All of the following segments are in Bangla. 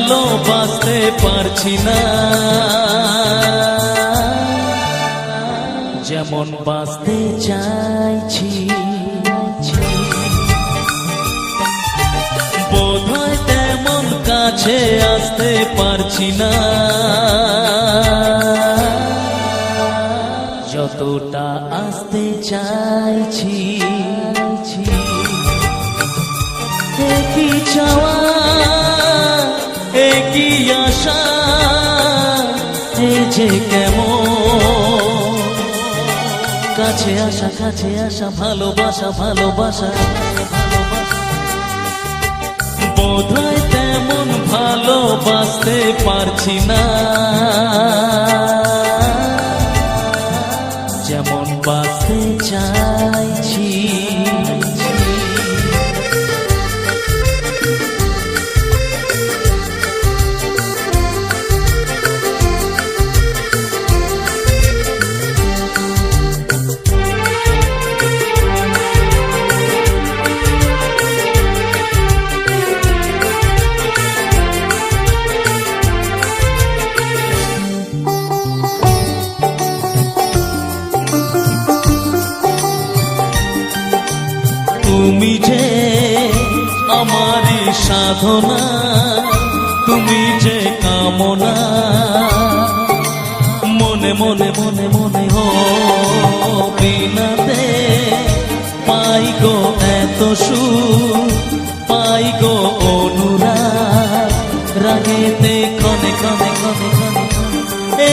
ভালোবাসতে পারছি না, যেমন বাঁচতে চাইছি। বোধহয় তেমন কাছে আসতে পারছি না, যতটা আসতে চাইছি। একই চাওয়া একই আশা, এই যে কেমন কাছে আসা কাছে আসা, ভালোবাসা ভালোবাসা। বোধহয় তেমন ভালোবাসতে পারছি না, যেমন বাঁচতে চাইছি। তুমি যে আমারই সাধনা, তুমি যে কামনা, মনে মনে মনে মনে হো বিনাতে পাই গো এত সুখ, পাই গো অনুরাগ, রাগেতে ক্ষণে ক্ষণে ক্ষণে ক্ষণে।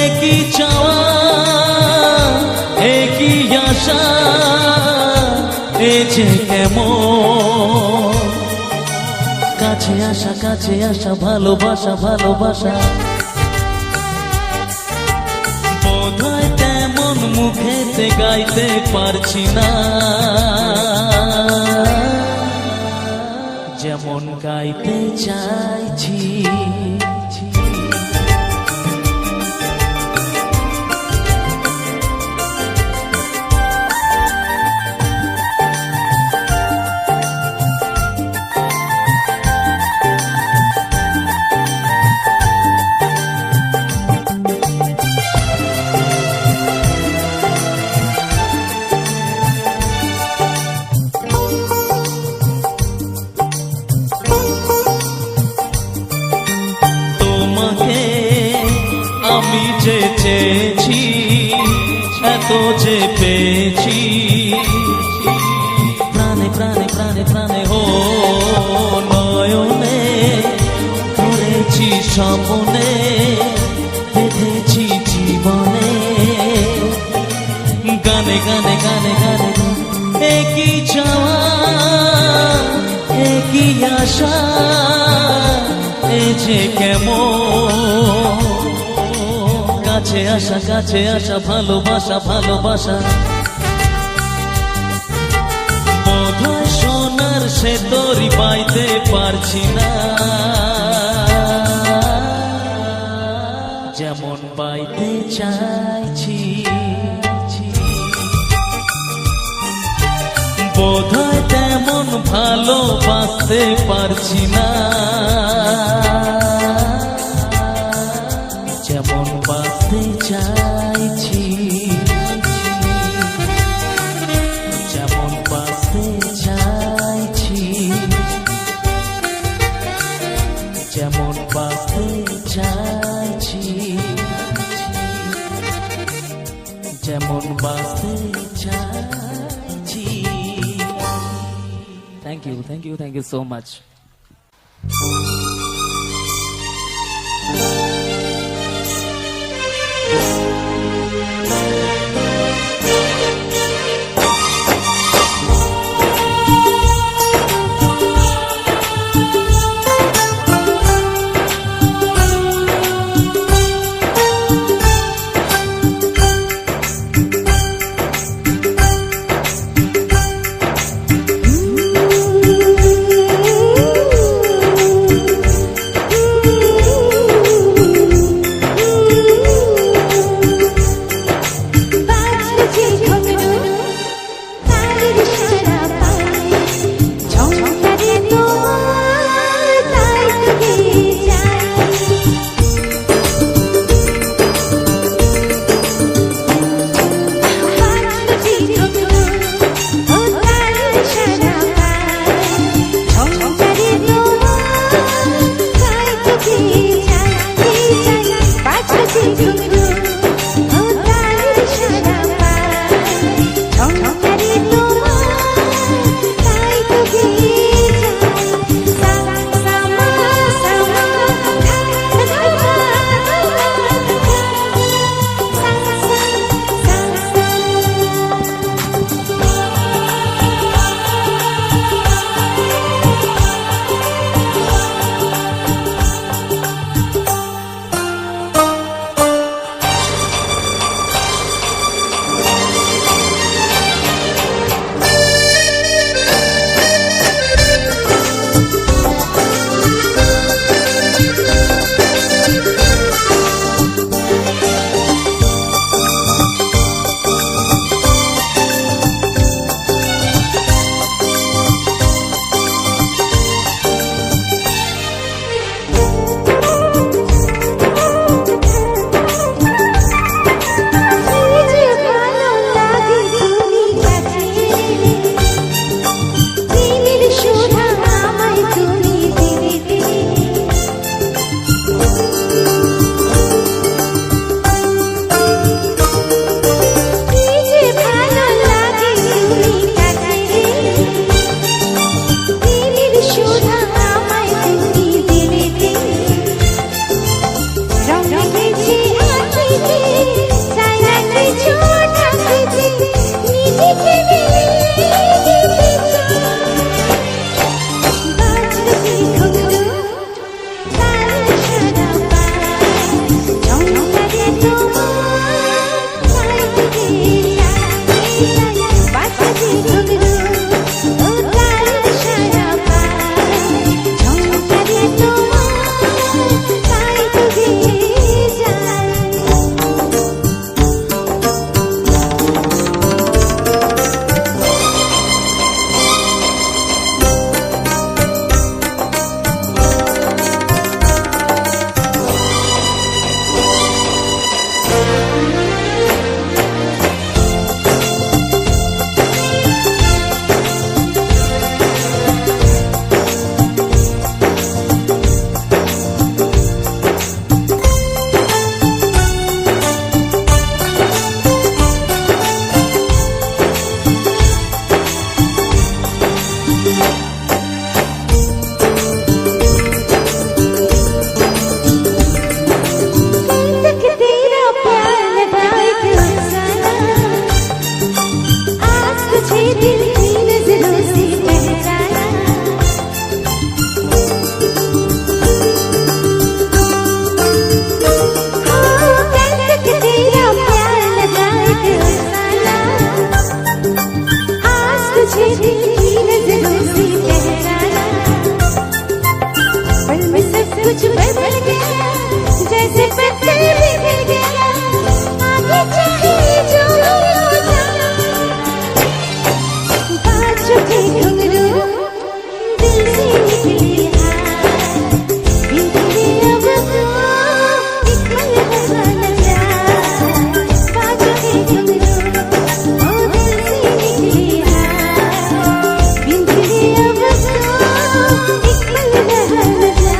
একই চাওয়া একই আশা, এ যে কেমন কাছে আসা কাছে আসা, ভালোবাসা ভালোবাসা। বোধহয় তেমন মুখেতে গাইতে পারছি না, যেমন গাইতে চাইছি। আমি যে চেয়েছি এত যে পেয়েছি, প্রাণে প্রাণে প্রাণে প্রাণে হো নয়নে ধরেছি স্বপ্নে, বেঁধেছি জীবনে গানে গানে গানে গানে। একই চাওয়া একই আশা, এ যে কেমন কাছে আসা কাছে আসা, ভালোবাসা ভালোবাসা। বোধহয় সোনার সে তরি পাইতে পারছি না, যেমন পাইতে চাইছি। বোধহয় তেমন ভালোবাসতে পারছি না, যেমন বাঁচতে চাইছি। যেমন বাঁচতে চাইছি, যেমন বাঁচতে চাইছি, যেমন বাঁচতে চাইছি। Thank you, thank you, thank you so much. कुछ बदल गया जैसे पत्थर पिघल गया आगे चाहे जो हो जाए बात चुके घुंघरू दिल से निकली बिगड़ी अब तो एक मलहवा नशा बात चुके घुंघरू ओ दिल से निकली बिगड़ी अब तो एक मलहवा नशा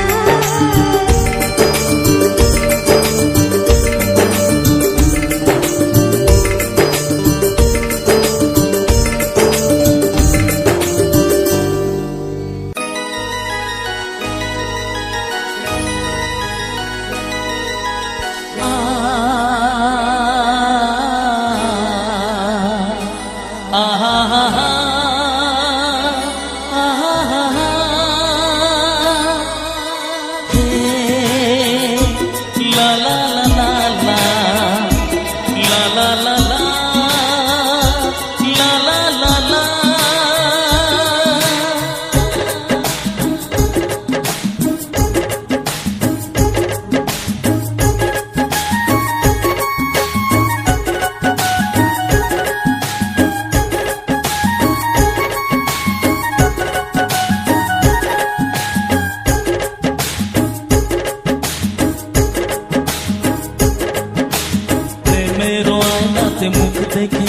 মুখ দেখে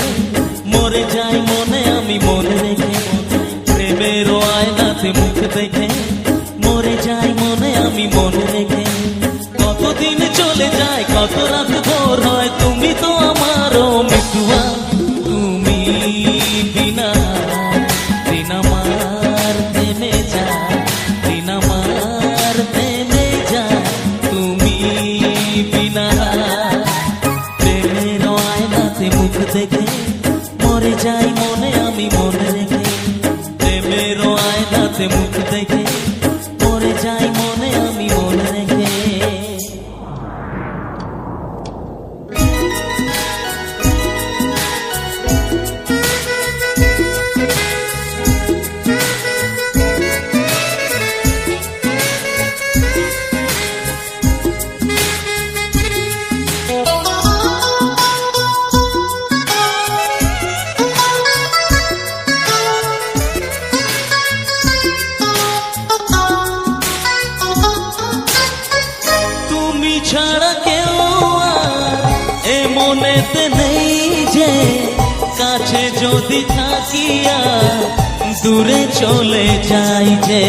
মরে যাই মনে আমি মনে রেখে প্রেমের আয়নাতে মুখ দেখে মরে যাই মনে আমি মনে রেখে কতদিন চলে যায় কত রাত ভোর হয় তুমি তো আমারও মিতুয়া তুমি বিনা দিন আমার থেমে যায় দিন আমার থেমে যায় তুমি বিনা মুখ দেখে মরে যাই মনে আমি মনে রেখে প্রেমের আয়নাতে মুখ দেখে মরে যাই মনে আমি মনে রেখে ছাড়া কেউ এ মনেতে নেই যে কাছে যদি থাকিয়া দূরে চলে যাই যে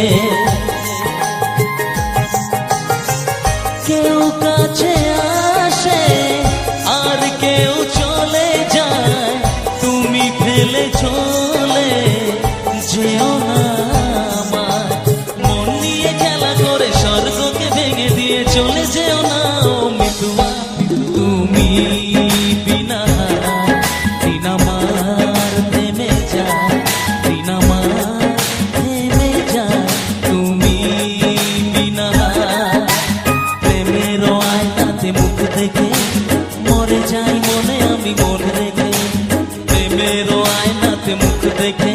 কেউ কাছে আসে আর কেউ চলে যায় তুমি ফেলে চলে যেও না আমার মন নিয়ে খেলা করে স্বর্গকে ভেঙে দিয়ে চলে যেও না তুমি বিনা দিন আমার থেমে যায় দিন আমার থেমে যায় তুমি বিনা প্রেমের আয়নাতে মুখ দেখে মরে যাই মনে আমি মনে রেখে প্রেমের আয়নাতে মুখ দেখে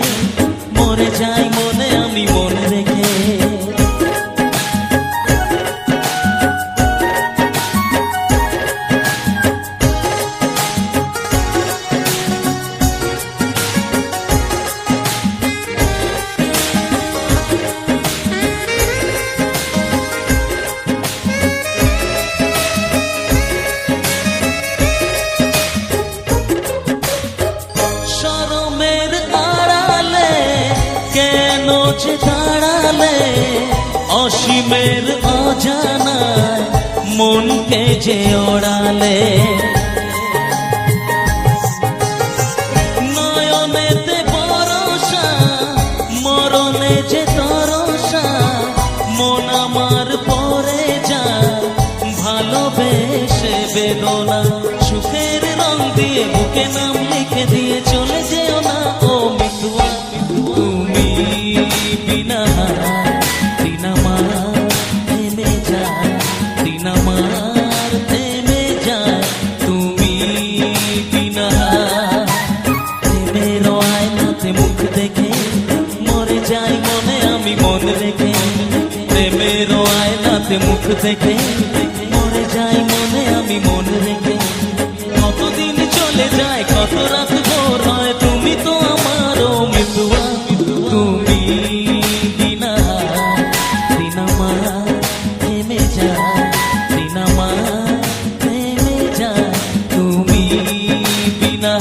মরে যাই মনে আমি মনে রেখে যে দাঁড়ালে অসীমের অজানায় মনকে যে ওড়ালে নয়নেতে ভরসা মরণে যে তরসা মন আমার পড়ে যায় ভালোবেসে বেদনা সুখের রং দিয়ে বুকে নাম লিখে দিয়ে চলে যেও না ও মিতুয়া তুমি বিনা দিন আমার থেমে যায় দিন আমার থেমে যায় তুমি বিনা প্রেমের আয়নাতে মুখ দেখে মরে যাই মনে আমি মনে রেখে প্রেমের আয়নাতে মুখ দেখে মরে যাই মনে আমি মন রেখে কতদিন চলে যায় কত রাত ভোর হয় তুমি তো আমারও মিতুয়া তুমি বিনা দিনামা থেমে যা দিনামা থেমে যা তুমি বিনা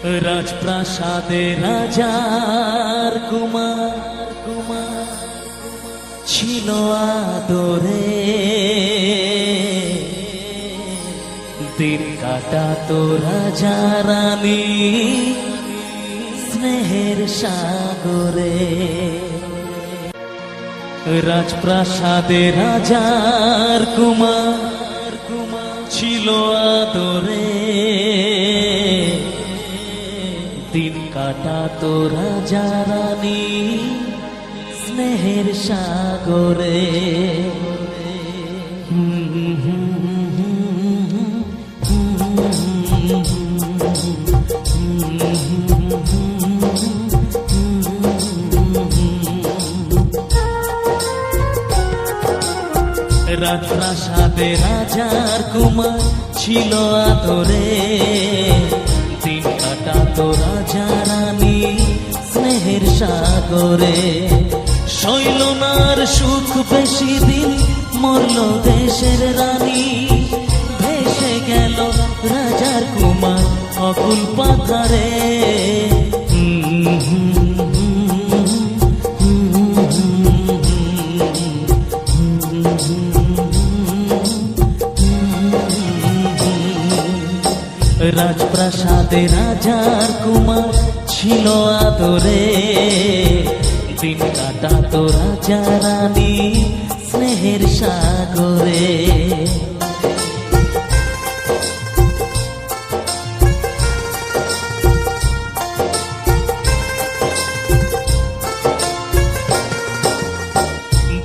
রাজপ্রাসাদে রাজার কুমার ছিল আদরে, দিন কাটাতো রাজা রানী স্নেহের সাগরে। রাজপ্রাসাদে রাজার কুমার ছিল আদরে, দিন কাটাতো রাজা রানী স্নেহের সাগরে। রাজপ্রাসাদে রাজার কুমার ছিল আদরে, দিন কাটাতো রাজা রানী স্নেহের সাগরে। শৈলনার সুখ বেশি দিন, মরল দেশের রানী, ভেসে গেল রাজার কুমার অকুল পাথারে। রাজপ্রাসাদে রাজার কুমার ছিল আদরে, দিন কাটাতো রাজা রানী স্নেহের সাগরে।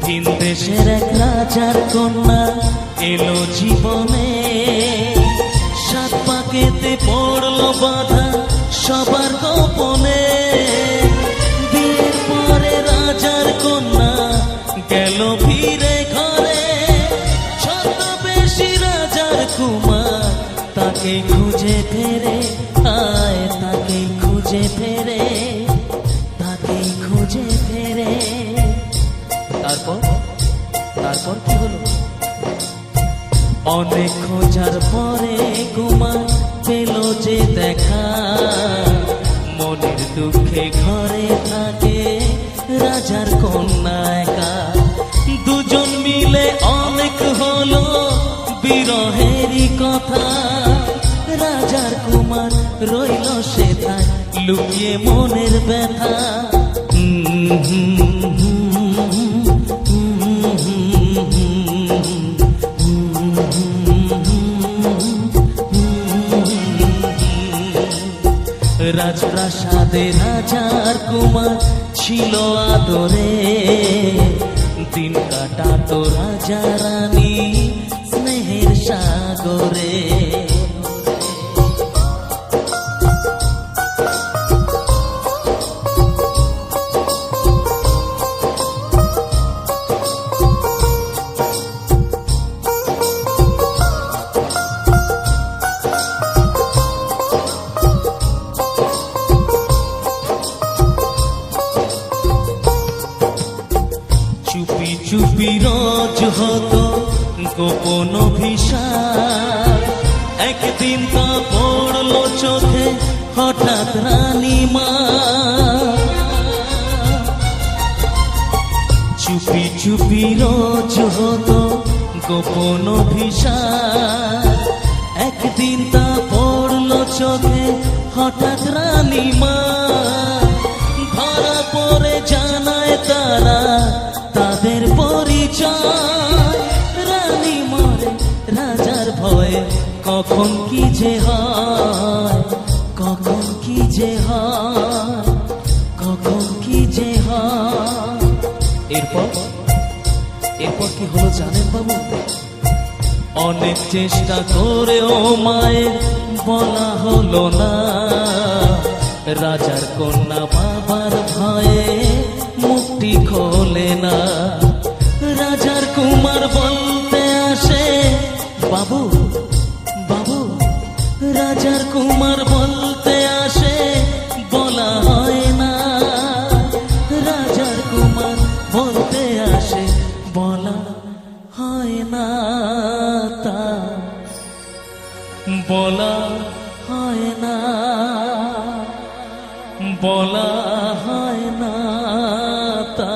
ভিন দেশের এক রাজার কন্যা এলো জীবনে, সাত পাকেতে পড়লো বাধা সবার গোপনে। বিয়ের পরে রাজার কন্যা গেল ফিরে ঘরে, ছদ্মবেশী রাজার কুমার তাকে খুঁজে ফেরে, আয় তাকে খুঁজে ফেরে, তাকে খুঁজে ফেরে। তারপর কি হলো? অনেক খোঁজার পরে কুমার পেল যে দেখা, মনের দুঃখে ঘরে থাকে রাজার কন্যা একা। দুজন মিলে অনেক হলো বিরহেরই কথা, রাজার কুমার রইল সেথায় লুকিয়ে মনের ব্যথা। রাজপ্রাসাদে রাজার কুমার ছিল আদরে, দিন কাটাতো রাজা রানী স্নেহের সাগরে। চুপি চুপি রোজ হতো গোপন অভিশাপ, একদিন তা পড়লো চোখে হঠাৎ রানীমা। চুপি চুপি রোজ হতো গোপন অভিশাপ, একদিন তা পড়লো চোখে হঠাৎ রানীমা। ধরা পড়ে জানায় তারা তাদের পরিচয়, রানী মরে রাজার ভয়ে কখন কি যে হয়, কখন কি যে হয়, কখন কি যে হয়। এরপর কি হলো জানেন বাবু? অনেক চেষ্টা করেও মায়ের বলা হলো না, রাজার কন্যা বাবার ভয়ে মুখটি খোলে না। রাজার কুমার বলতে আসে বাবু বাবু, রাজার কুমার বলতে আসে বলা হয় না, রাজার কুমার বলতে আসে বলা হয় না, তা বলা হয় না। বলা হয় না তা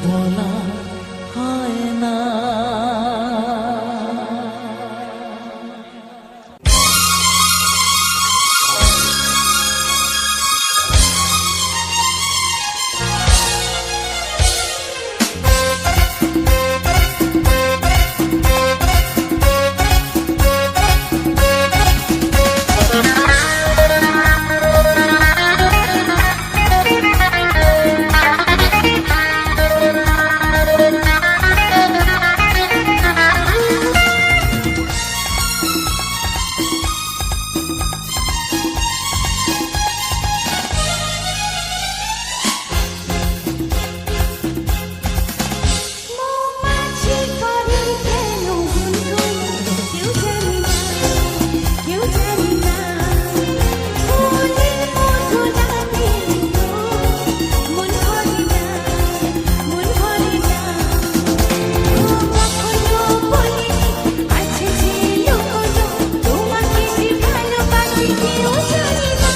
বলা হয় না। মৌমাছি করে কেন গুনগুন কেউ জানে না কেউ জানে না ফুলের মধু না পেলে তো মন ভরে না মন ভরে না কখনো বলিনি আছে যে লুকোনো তোমাকে যে ভালোবাসি কেউ জানে না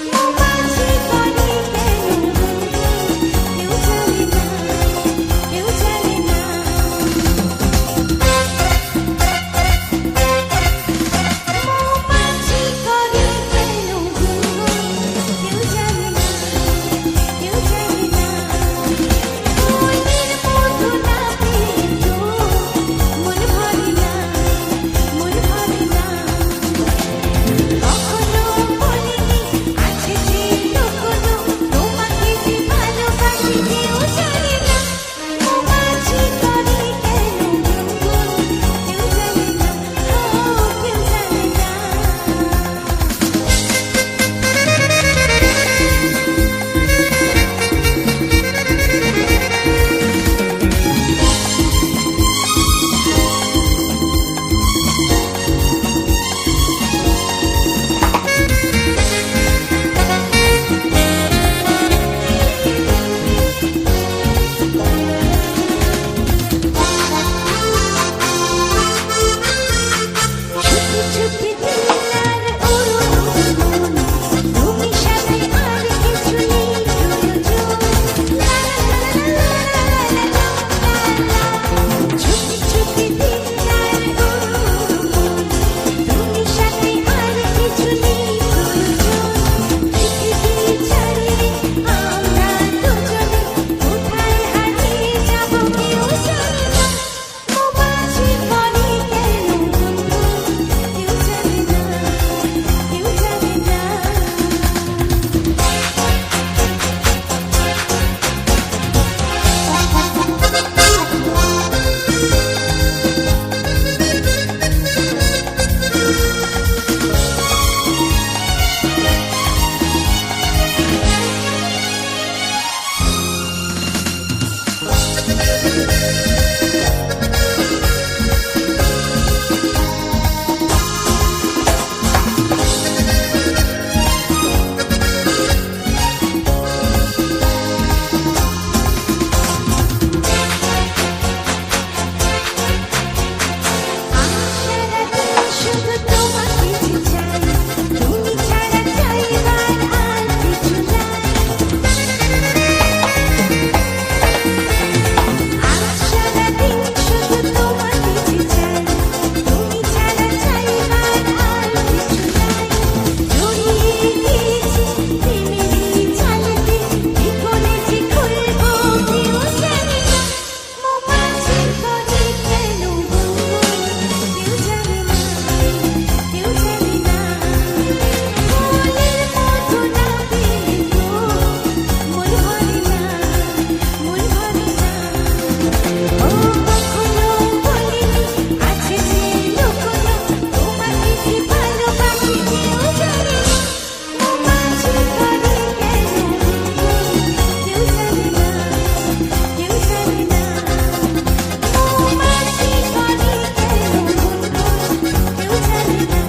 মৌমাছি করে কেন গুনগুন কেউ জানে না কেউ জানে না মৌমাছি করে কেন গুনগুন কেউ জানে না কেউ জানে না ফুলের মধু না পেলে তো মন ভরে না মন ভরে না কখনো বলিনি আছে যে লুকোনো তোমাকে যে ভালোবাসি কেউ জানে না মৌমাছি করে কেন গুনগুন কেউ জানে না কেউ জানে না ছুটি ছুটি দিলার উড়ুন তুমি সাথে আর কিছু নেই ছুটি ছুটি দিলার উড়ুন তুমি সাথে আর কিছু নেই পৃথিবী ছাড়ে আমরা দুজনে কোথায় হারিয়ে যাব কেউ জানে না মৌমাছি করে কেন গুনগুন কেউ জানে না কেউ জানে না সারাদিন শুধু তোমাকে যে চাই তুমি ছাড়া চাইবার আর কিছু নাই সারাদিন শুধু তোমাকে যে চাই তুমি ছাড়া চাইবার আর কিছু নাই জড়িয়ে গিয়েছি প্রেমেরই জালেতে কি করে যে খুলবো কেউ জানে না মৌমাছি করে কেন গুনগুন কেউ জানে না কেউ জানে না ফুলের মধু না পেলে তো মন ভরে না মন ভরে না কখনো বলিনি আছে যে লুকোনো তোমাকে যে ভালোবাসি কেউ জানে না মৌমাছি করে কেন গুনগুন কেউ জানে না কেউ জানে না মৌমাছি করে কেন গুনগুন কেউ জানে না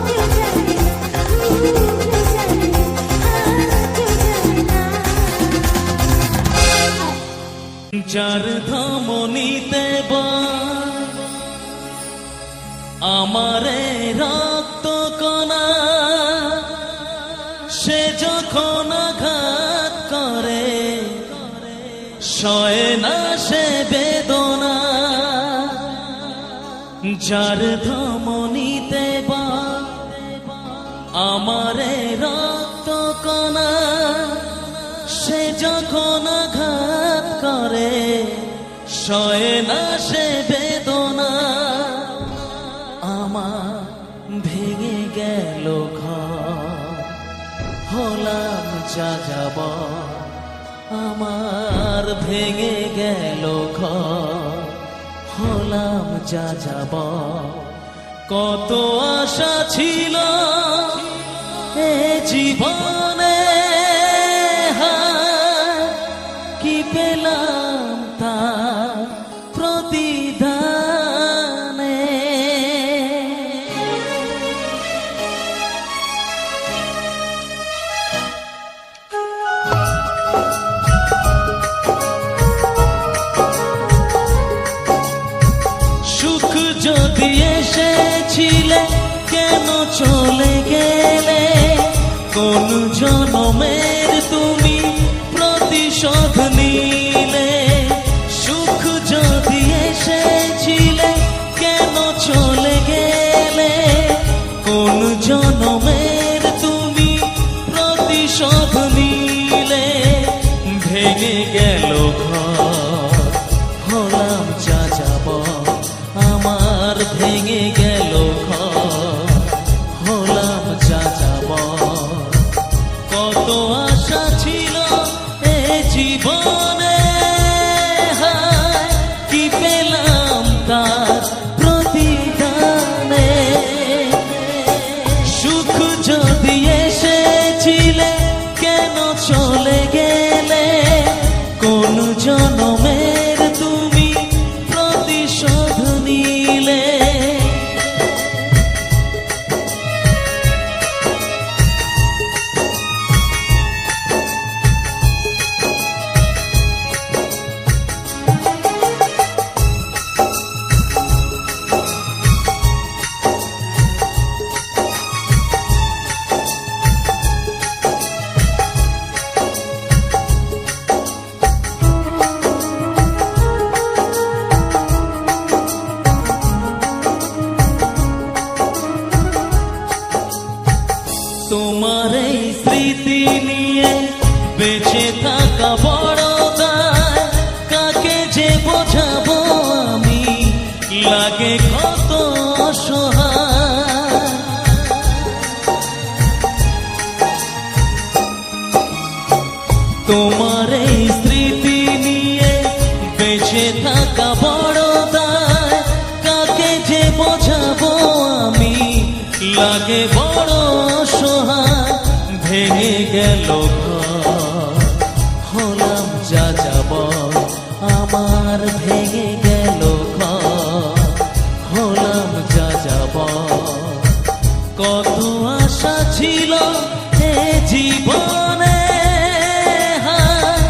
কেউ জানে না কেউ জানে না কেউ জানে না যার ধমনীতে আমারে রক্ত কণা যার ধমনীতে বা আমারে রক্ত কণা, সে যখন আঘাত করে সয়ে না সে বেদনা। আমার ভেঙে গেল ঘর, হলাম যা যাব। আমার ভেঙে গেল ঘর, হলাম যা যাব। কত আশা ছিল এ জীবনে, হায় কি পেলাম তার প্রতিদানে। সুখ যদি এসেছিলে কেন চলে গেলে, কোন জনমের তুমি প্রতিশোধ নিলে। সুখ যদি এসেছিলে কেন চলে গেলে, কোন জনমের তুমি প্রতিশোধ নিলে। ভেঙে গেল ঘর, হলাম যা যাব। আমার ভেঙে গেল ঘর, হলাম যা যাব। কত আশা ছিল এ জীবনে, হায় কি পেলাম তার প্রতিদানে। সুখ যদি এসেছিলে কেন চলে গেলে, কোন জনমের তুমি প্রতিশোধ নিলে। তোমার এই স্মৃতি নিয়ে বেঁচে থাকা বড় দায়। কাকে যে বোঝাবো আমি, লাগে কত অসহায়। তোমার এই স্মৃতি নিয়ে বেঁচে থাকা বড় দায়। কাকে যে বোঝাবো আমি, লাগে বড় অসহায়। ভেঙে গেল ঘর, হলাম যা যাব। আমার ভেঙে গেল ঘর, হলাম যা যাব। কত আশা ছিল এ জীবনে, হায়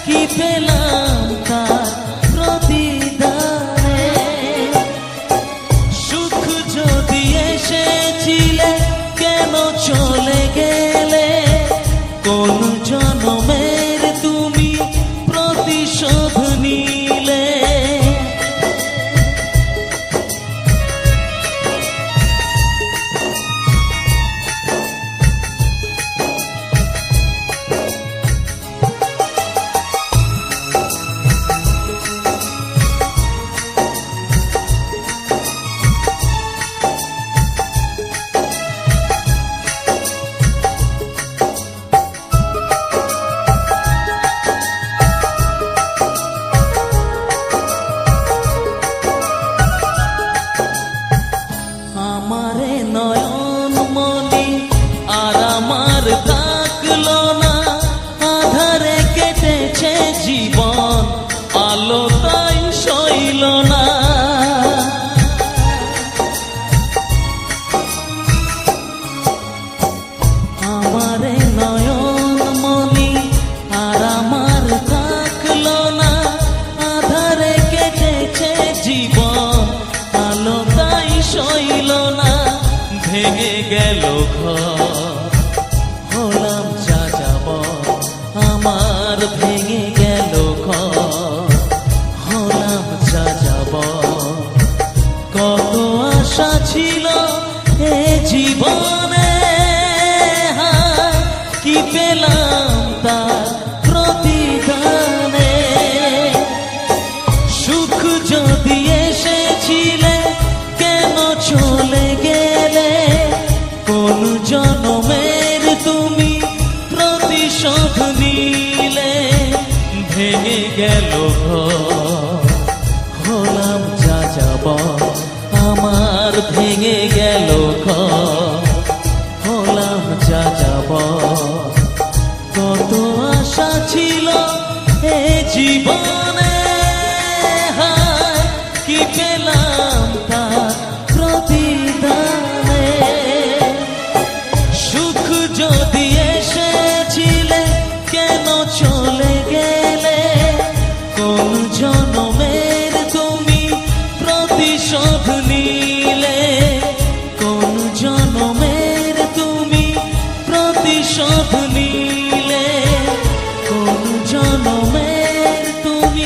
কি পেলাম তার প্রতিদানে। সুখ যদি এসেছিলে কেন চলে গেলে, কোন জনমের তুমি প্রতিশোধ নিলে। আমারে নয়ন মনি আর আমার থাকলো না, আধারে কেটেছে জীবন, আলো তাই সইল না। আমারে নয়ন মনি আর আমার থাকলো না, আধারে কেটেছে জীবন, আলো তাই সইল না। ভেঙে গেল ঘর, হলাম যা যাব। আমার ভেঙে গেল ঘর, হলাম যা যাব। কত ঘর। হলাম যা যাব আমার ভেঙে গেল ঘর। হলাম যা যাব কত আশা ছিল এ জীবনে, হায় কি পেলাম তার প্রতিদানে। সুখ যদি এসেছিলে কেন চলে গেলে, কোন জনমের তুমি প্রতিশোধ নিলে, কোন জনমের তুমি প্রতিশোধ নিলে, কোন জনমের তুমি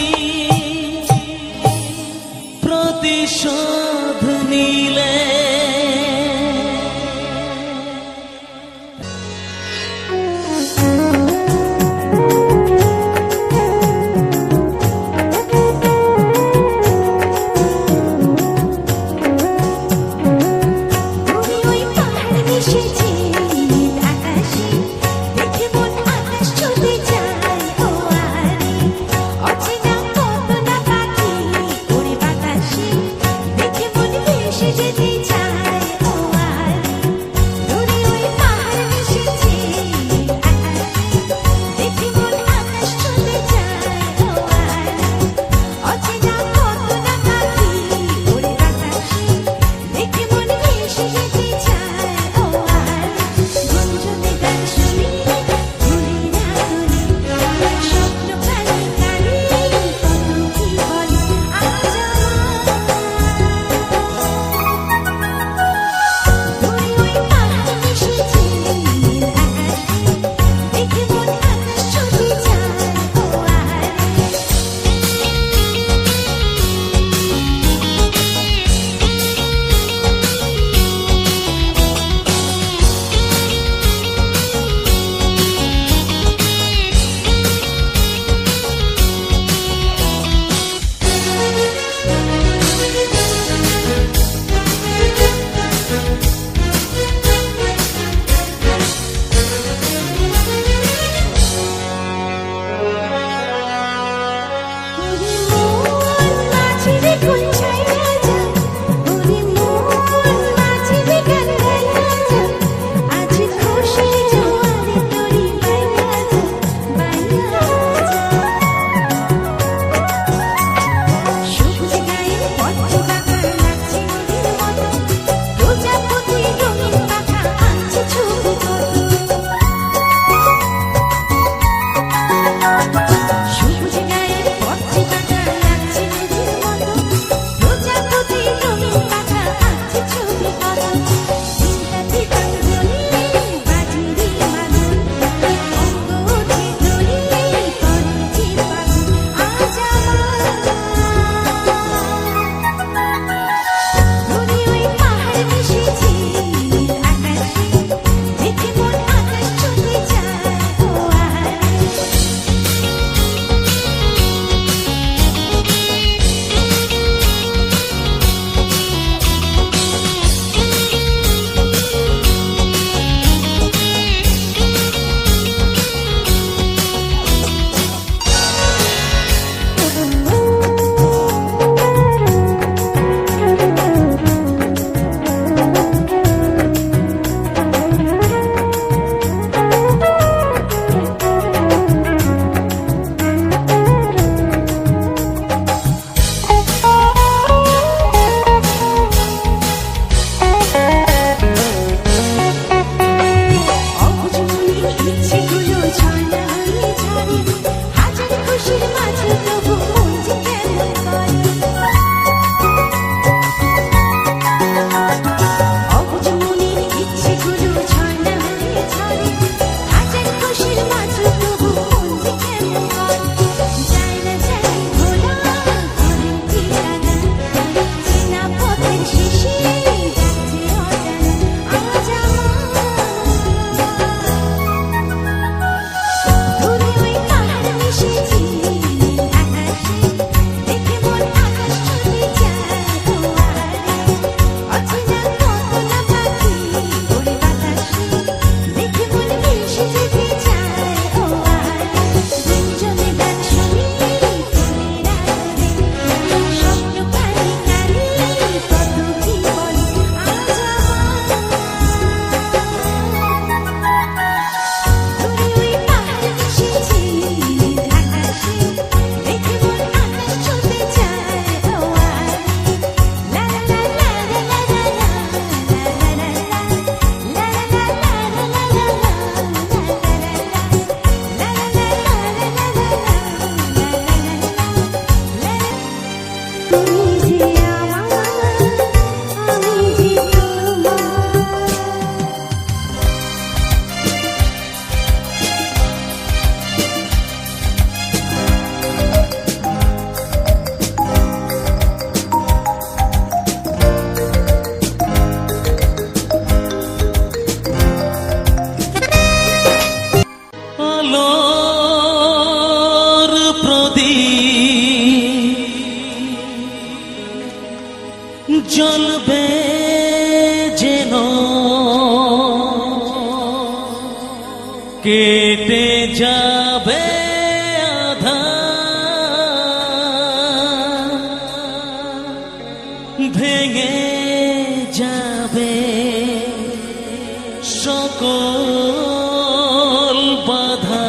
কেটে যাবে ভেঙে যাবে সকল বাধা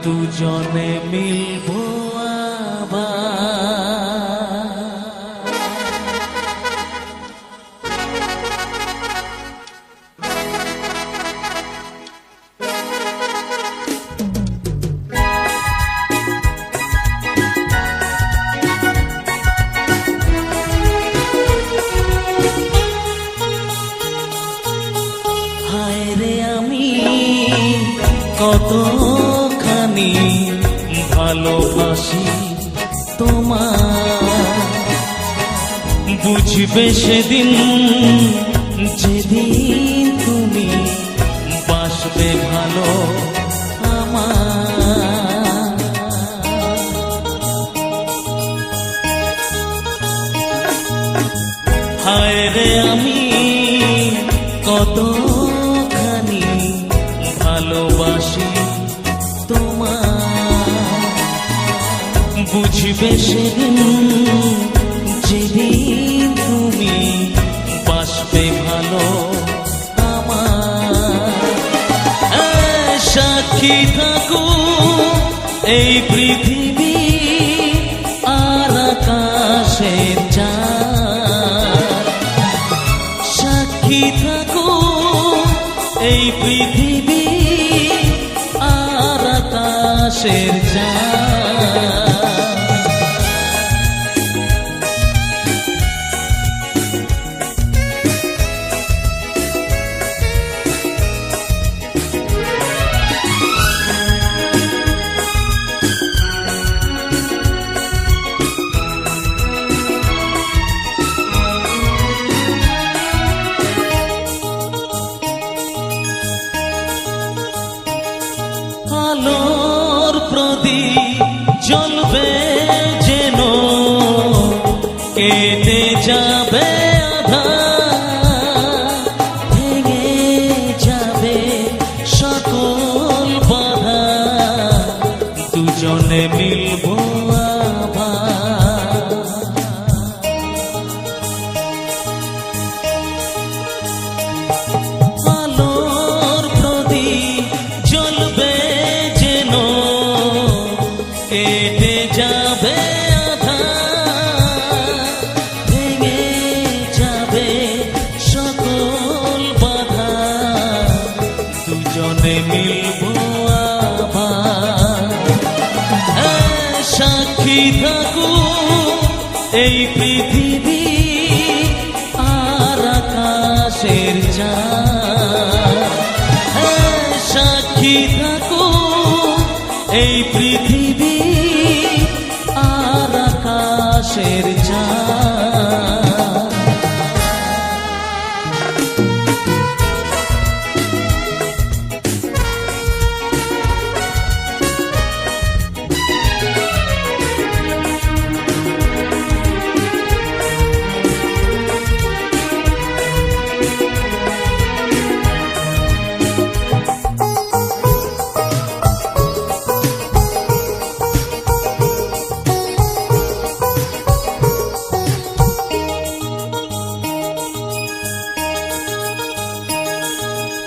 দুজনে মিলবো আবার। হায় রে আমি কতখানি ভালোবাসি তোমার, বুঝবে সেদিন যেদিন তুমি বাসবে ভালো আমার। হায় রে আমি কতখানি ভালোবাসি তোমার, বুঝবে সেদিন যেদিন তুমি বাসবে ভালো আমার। সাক্ষী থাকো এই পৃথিবী আর আকাশের চাঁদ, সাক্ষী থাকো এই পৃথিবী আর আকাশের চাঁদ। আলোর প্রদীপ জ্বলবে যেন কেটে যাবে আঁধার, ভেঙে যাবে সকল বাধা দুজনে মিলবো আবার। আলোর প্রদীপ জ্বলবে যেন কেটে যাবে আঁধার, ভেঙে যাবে সকল বাধা দুজনে মিলবো আবার। সাক্ষী থাকো এই পৃথিবী আর আকাশের চাঁদ, সাক্ষী থাকো এই পৃথিবী আর আকাশের চাঁদ।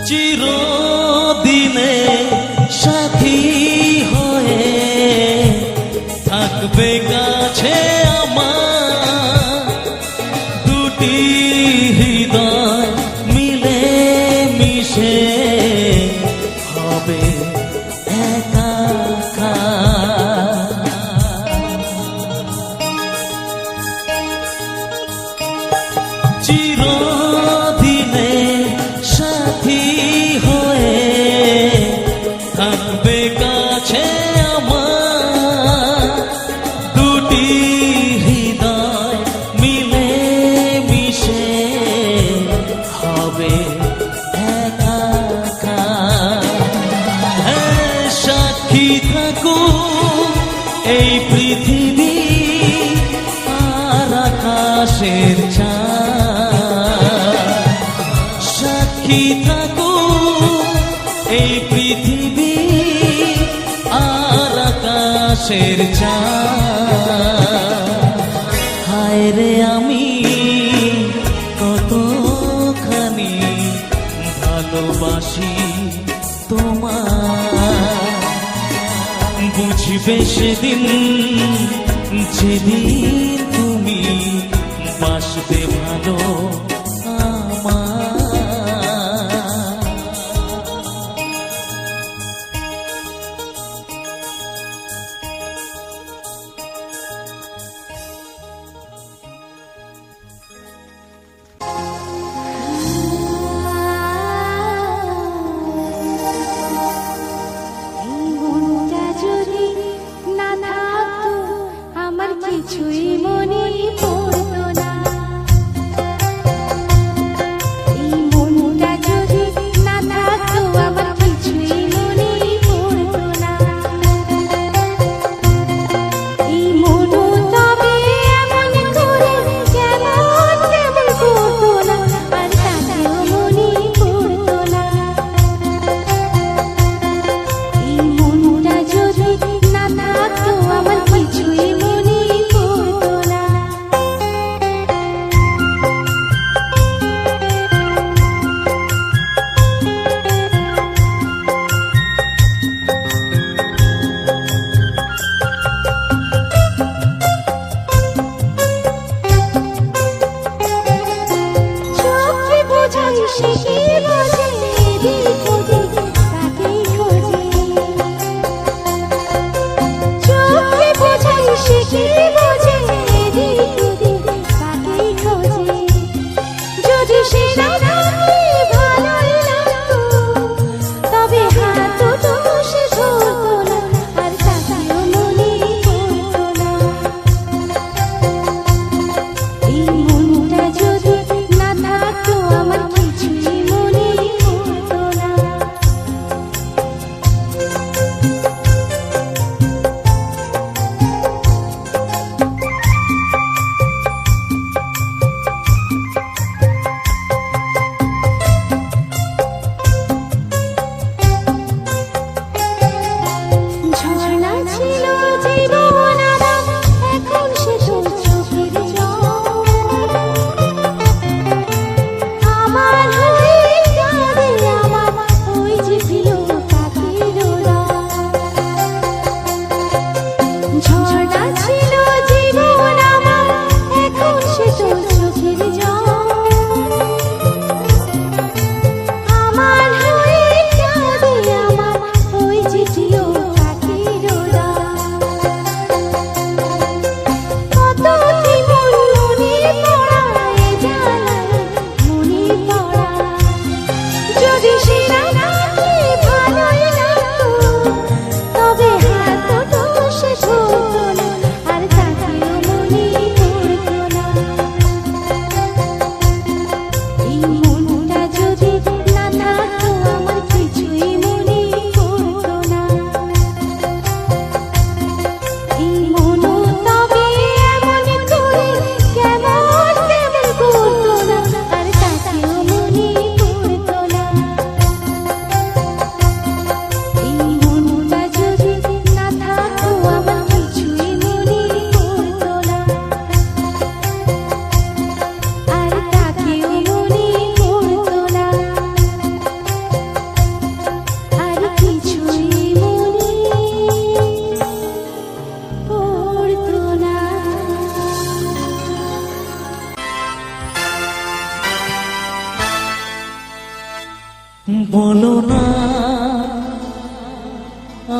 চিরদিনে সাথী হয়ে থাকবে কাছে আমার, দুটি হৃদয় মিলে মিশে হবে একাকার। চিরদিনে সাথী হয়ে থাকবে কাছে আমার, দুটি হৃদয় মিলে মিশে হবে একাকার। সাক্ষী থাকো এই পৃথিবী আর আকাশের চাঁদ, আকাশের চাঁদ। হায় রে আমি কতখানি ভালোবাসি তোমায়, বুঝবে সেদিন যেদিন তুমি বাসবে ভালো আমায়। এই মনটা যদি না থাকতো আমার কিছুই মনে পড়তো না। এই মনটা যদি না থাকতো আমার কিছুই মনে পড়তো না। এই মন তবে এমন করে কেমন কেমন করতো না, আর তাতেও মনে পড়তো না। এই মনটা যদি না থাকতো আমার কিছুই মনে পড়তো না। চোখে বোঝাই সে কি বোঝে, এদিক ওদিক তাকেই খোঁজে। চোখে বোঝাই সে কি বোঝে, এদিক ওদিক তাকেই খোঁজে। যদি সে না থাকে ভালোই লাগতো, তবে হাত দুটো সে ধরতো না, আর তাকেও মনে পড়তো না। এই মনটা যদি না থাকতো আমার কিছুই মনে পড়তো না। ঝর্ণা ছিল জীবন আমার, এখন সে তো চোখের জল। আমার হয়ে কাঁদে আমার ওই যে প্রিয় পাখির দল। ঝর্ণা ছিল জীবন আমার, এখন সে তো চোখের জল। আমার হয়ে কাঁদে আমার ওই যে প্রিয় পাখির দল। কত কি মনে পড়া, এ জ্বালায় মনে পড়া। যদি সে না থাকে ভালোই লাগতো, তবে হাত দুটো সে ধরতো না, আর তাকেও মনে পড়তো না। এই মনটা যদি না থাকতো আমার কিছুই মনে পড়তো না। এই মন তবে এমন করে কেমন কেমন করতো না, আর তাকেও মনে পড়তো না। এই মনটা যদি না থাকতো আমার কিছুই মনে পড়তো না, আর তাকেও মনে পড়তো না, আর কিছুই মনে পড়তো না। বলো না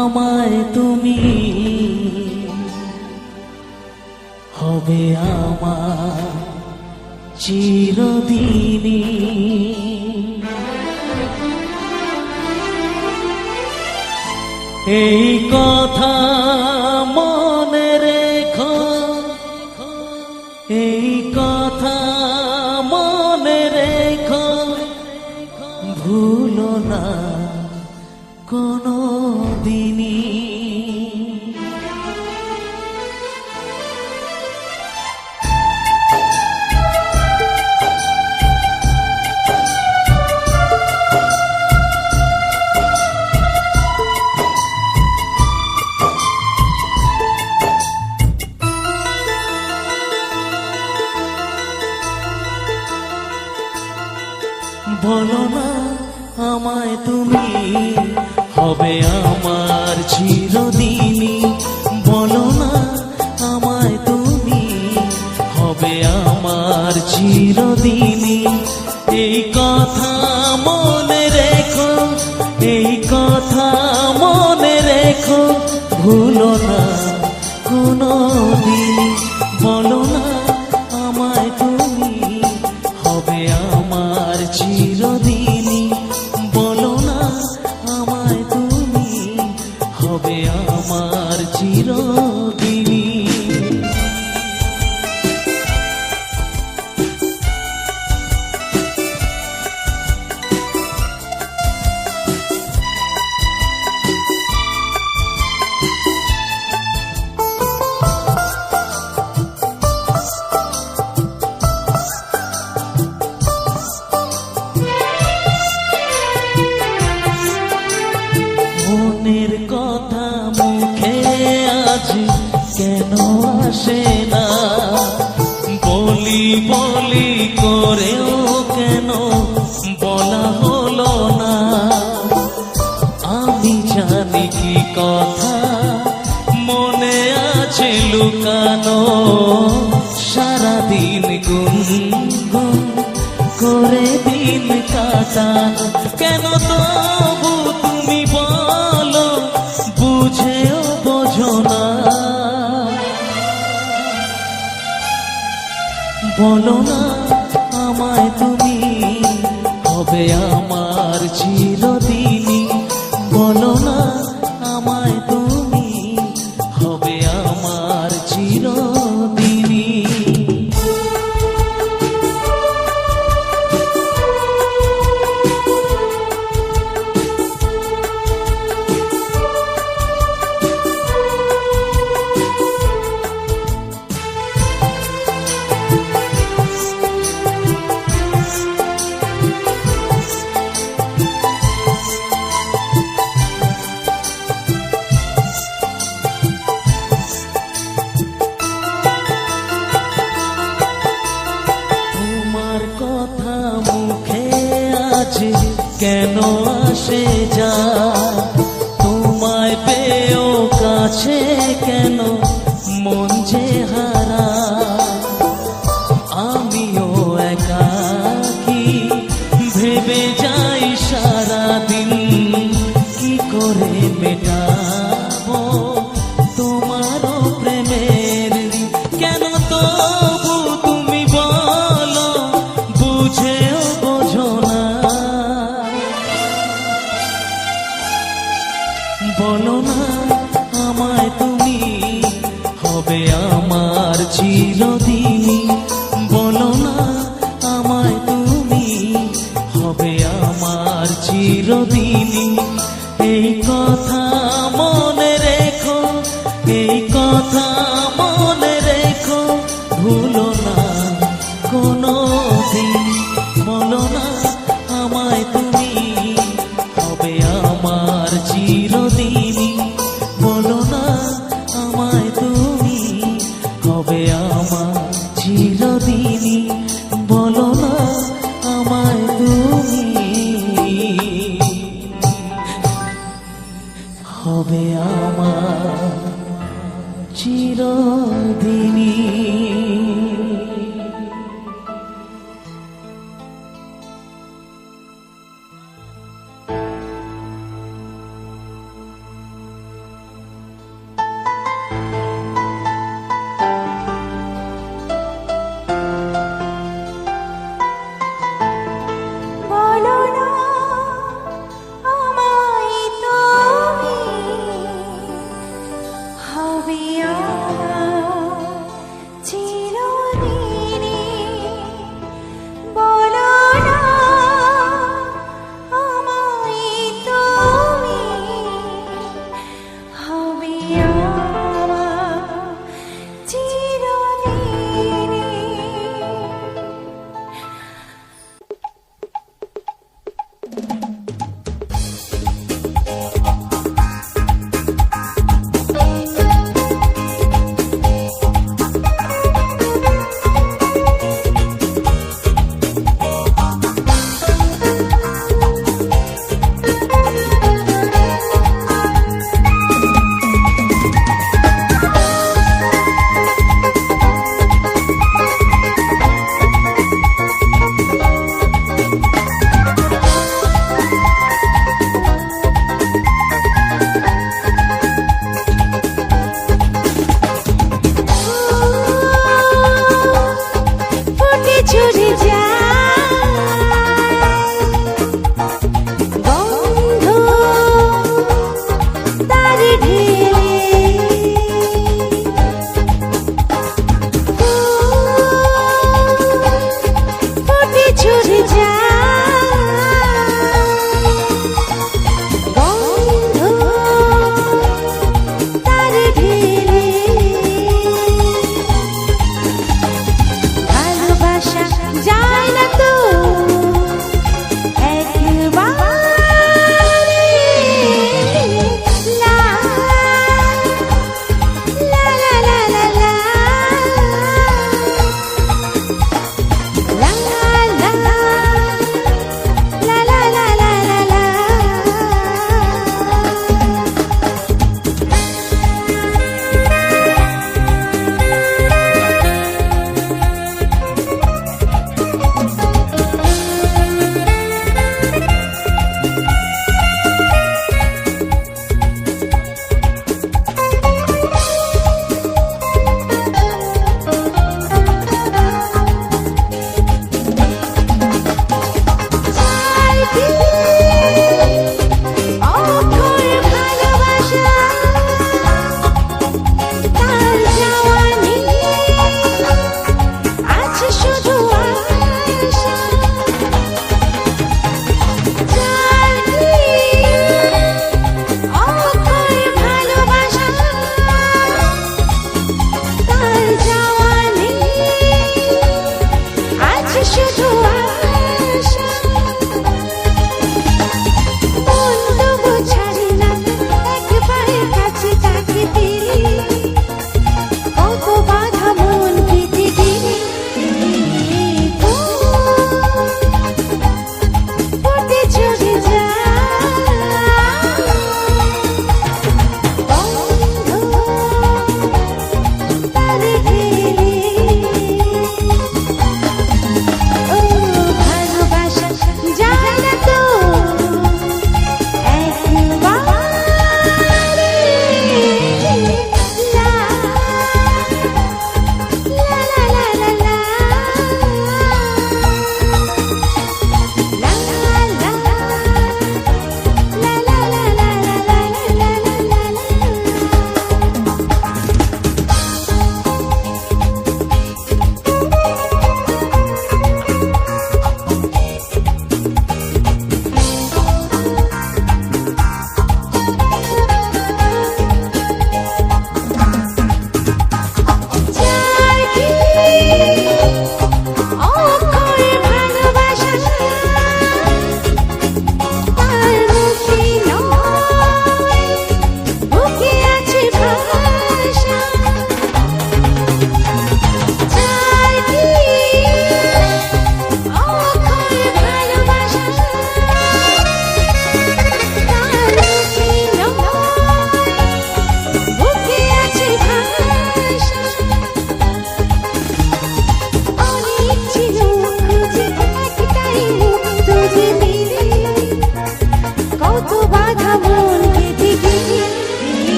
আমায় তুমি, হবে আমার চিরদিনই। এই কথা মনে রেখো, এই কথা মনে রেখো, ভুলো না কোনো দিনই। বলো না আমায় তুমি, হবে আমার চিরদিনই। বলো না আমায় তুমি, হবে আমার চিরদিনই। এই কথা মনে রেখো, এই কথা মনে রেখো, ভুলো না কোনো দিনই। বলো না আমায় তুমি, হবে আমার চিরদিনই। বলো না আমায় তুমি, হবে আমার চিরদিনই। মনের কথা মুখে আজ কেন আসে না, বলি বলি করেও কেন বলা হলো না। আমি জানি কি কথা মনে আছে লুকানো, সারাদিন গুনগুন করে দিন কাটানো। কেন তবু তুমি বলো, বুঝেও বোঝো না। বলো না আমায় তুমি, হবে আমার চিরদিনই। বলো না আমায় তুমি, হবে আমার চিরদিনই। তোমার কথা মুখে আছে কেন আসে যা, তোমায় পেয়েও কাছে কেন মন যে হারা। আমিও একাকী ভেবে যাই সারাদিন, কি করে মেটাবো তোমারও প্রেমের ঋণ। কেন তবু তুমি বলো, বুঝেও বোঝো না। বলো না আমায় তুমি, হবে আমার চিরদিনই। বলো না আমায় তুমি, হবে আমার চিরদিনই। এই কথা মনে রেখো, এই কথা মনে রেখো, ভুলো না কোনো দিন। বলো না আমায় তুমি, হবে আমার চিরদিনই। বলো না আমায় তুমি, হবে আমার চিরদিনই। বলো না আমায় তুমি।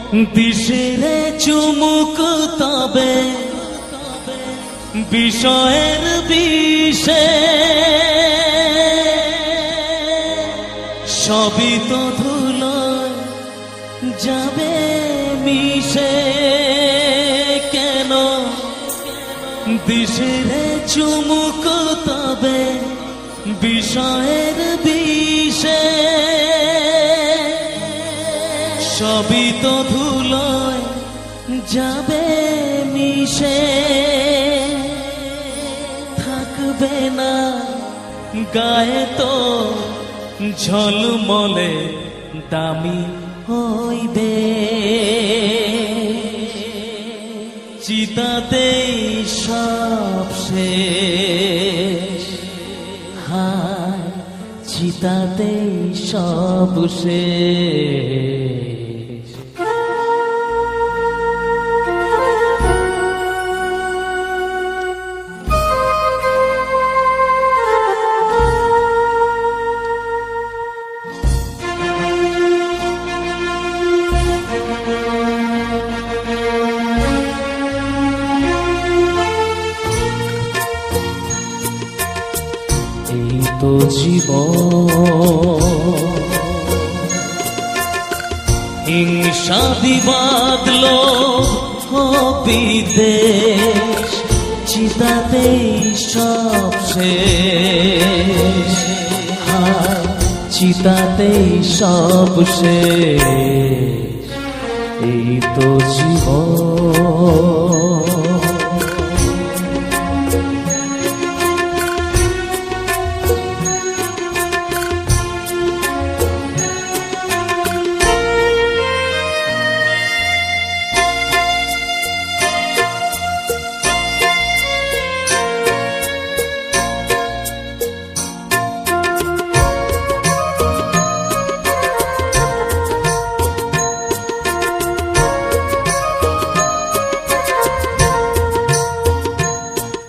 দিশেরে চুমুক তবে বিষয়ের বিষে সবই তো ধুলোয় যাবে মিশে কেন দিশেরে চুমুক তবে বিষয়ের বিষে সবই তো ধুলোয় যাবে মিশে থাকবে না গায়ে তো ঝলমলে দামি হইবে চিতাতেই সব শেষ হায় চিতাতেই সব শেষ এই তো জীবন হিংসা বিবাদ লোভ বিদ্বেষ চিতাতেই সব শেষ হায় চিতাতেই সব শেষ এই তো জীবন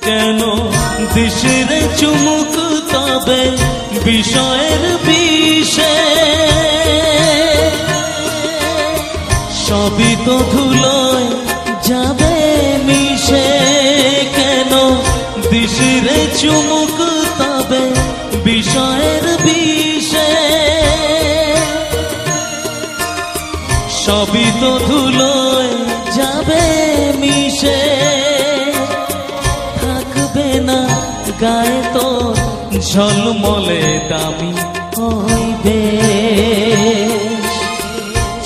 কেন দিশেরে চুমুক তবে বিষয়ের বিষে সবই তো ধুলোয় যাবে মিশে কেন দিশেরে চুমুক তবে বিষয়ের বিষে সবই তো ধুলোয় যাবে মিশে না গায়ে তো ঝলমলে দামি হইবে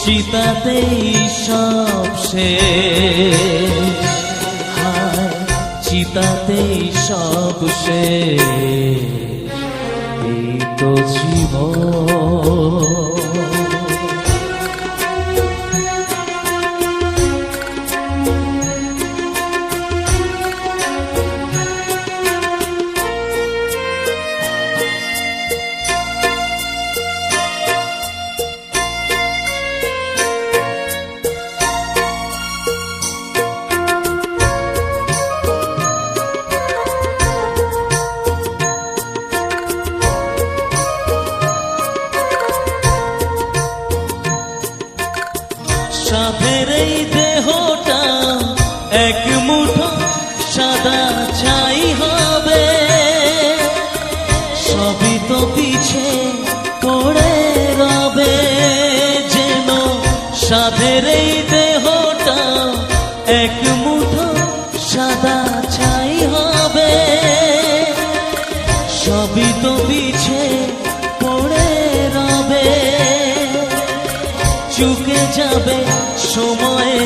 চিতাতেই সব শেষ হায় চিতাতেই সব শেষ এই তো জীবন সাধের এই দেহটা এক মুঠো সাদা ছাই হবে সবই তো পিছে পড়ে রবে যেন সাধের এই দেহটা এক মুঠো সাদা ছাই হবে সবই তো পিছে পড়ে রবে চুকে যাবে সময়ে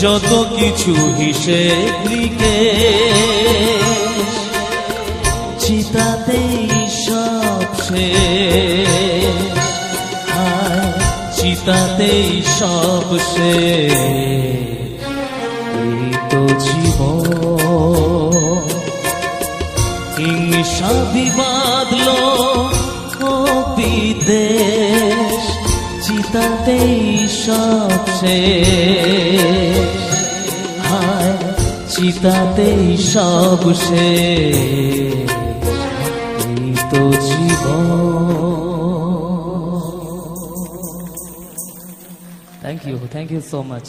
যত কিছু হিসেব নিকেশ চিতাতেই সব শেষ হায় চিতাতেই সব শেষ এই তো জীবন হিংসা বিবাদ লোভ বিদ্বেষ চিতাতেই সব শেষ হায় চিতাতেই সব শেষ এই তো জীবন। Thank you so much.